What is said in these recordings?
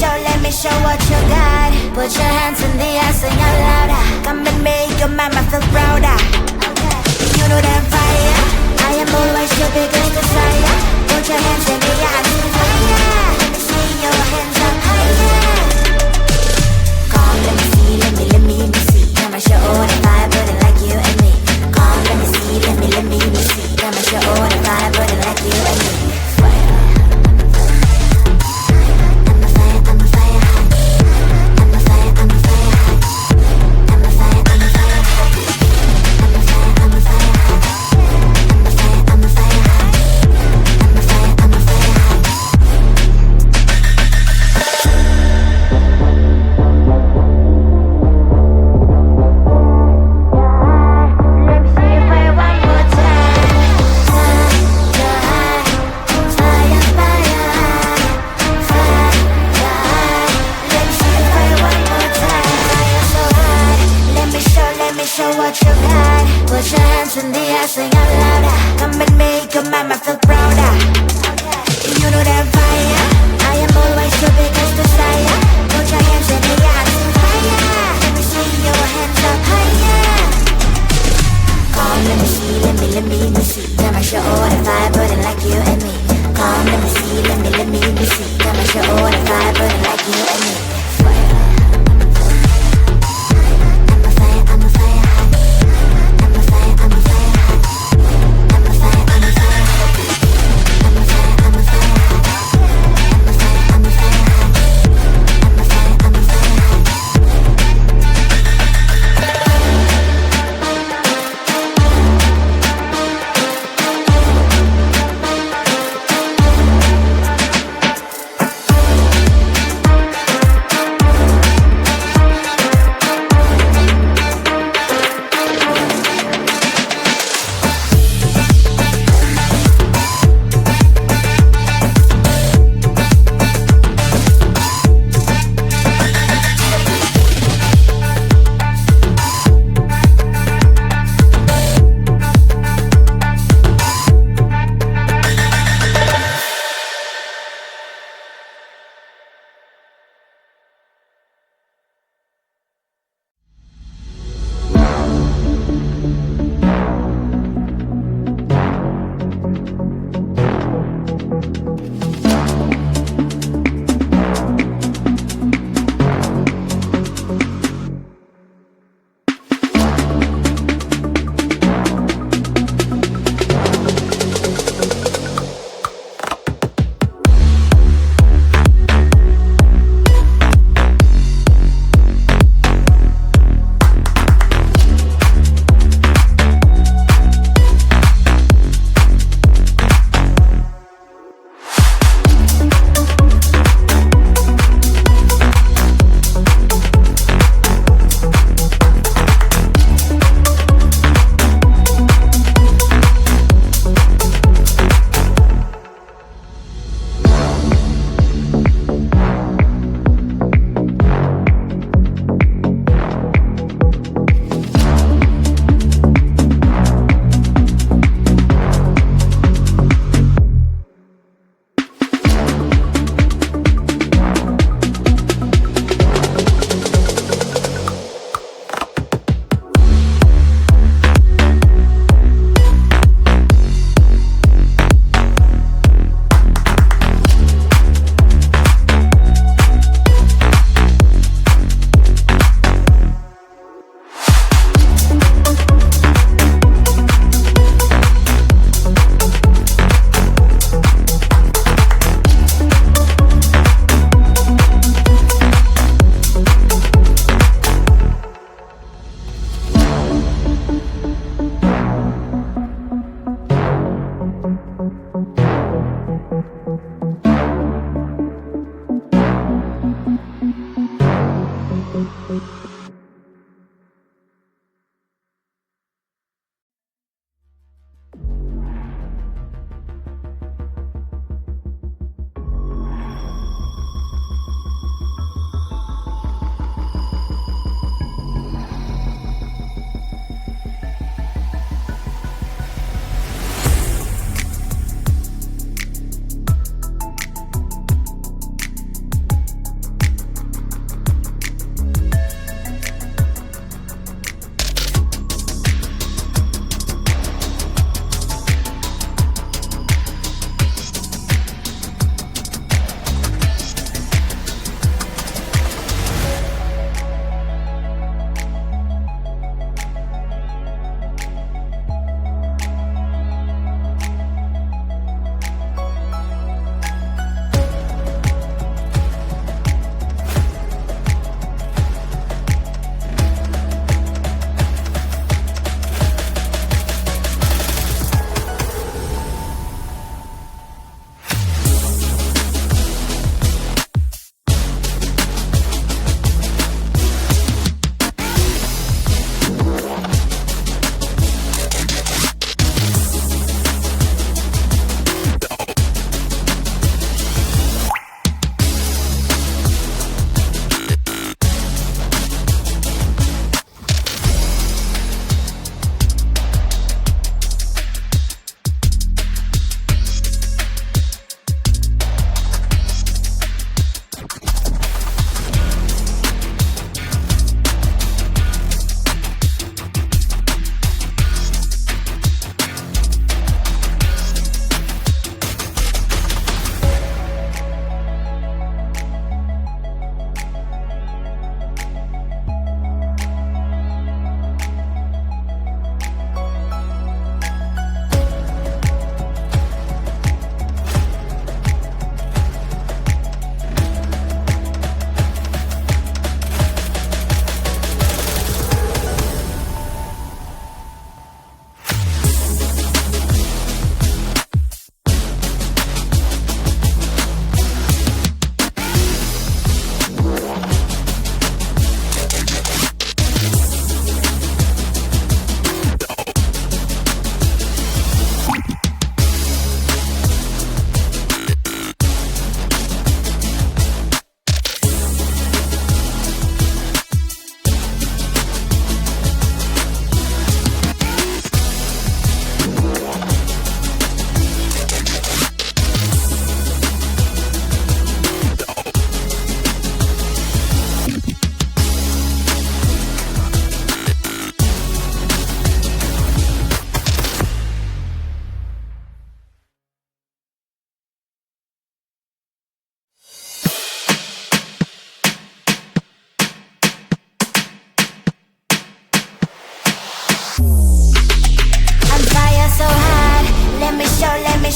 let me show what you got. Put your hands in the air, sing out louder. Come and make your mama feel prouder. You know that fire, I am always your biggest desire. Put your hands in the air, sing fire. Let me see your hands up higher. Come, let me see, let me see. I'ma show all the fire, burning like you and me. Come, let me see, let me see. I'ma show all the fire, burning like you and me.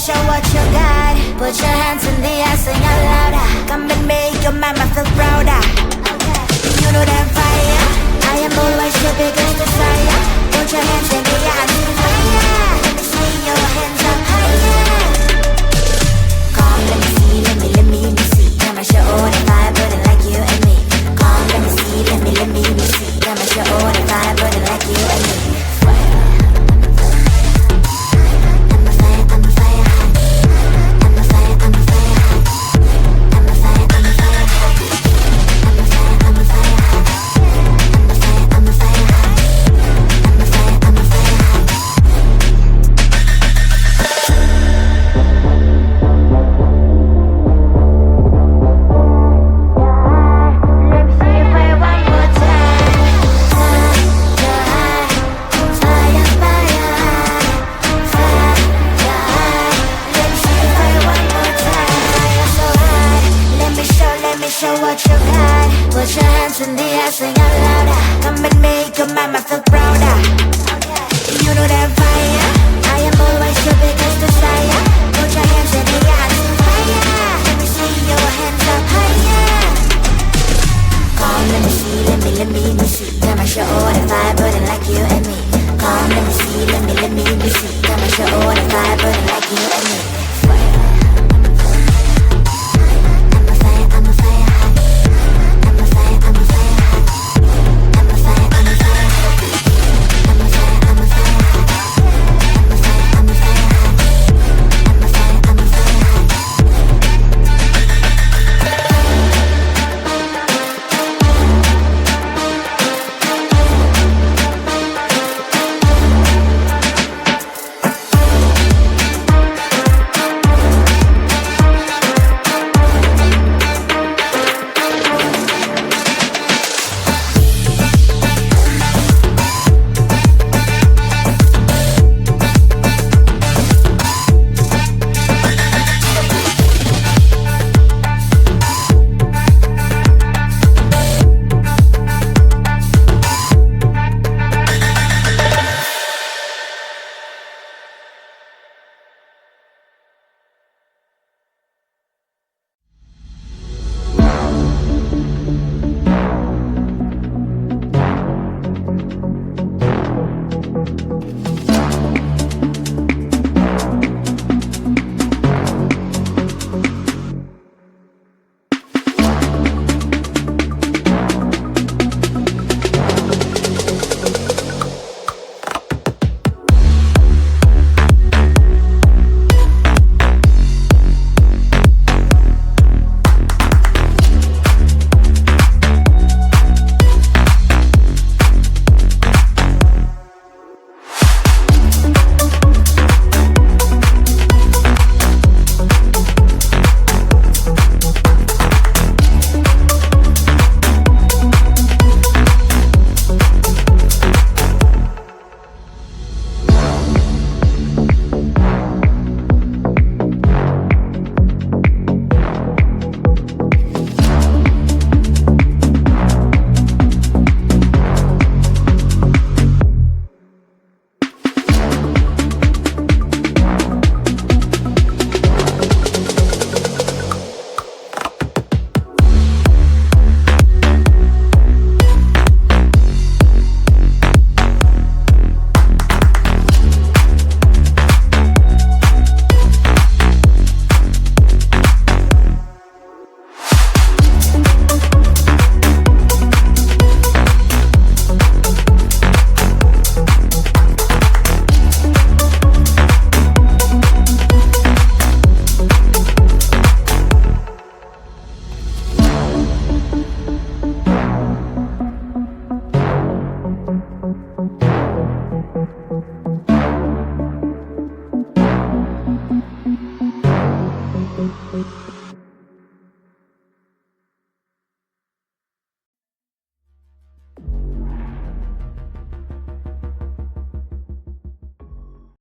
show what you got. Put your hands in the air, sing out louder. Come and make your mama feel prouder. You know that fire, I am always your biggest desire. Put your hands in the air, I need fire. Let me see your hands up higher. Come, let me see, let me see. I'ma show all the fire burning like you and me. Come, let me see, let me see. I'ma show all the fire burning like you and me. Show what you got. Put your hands in the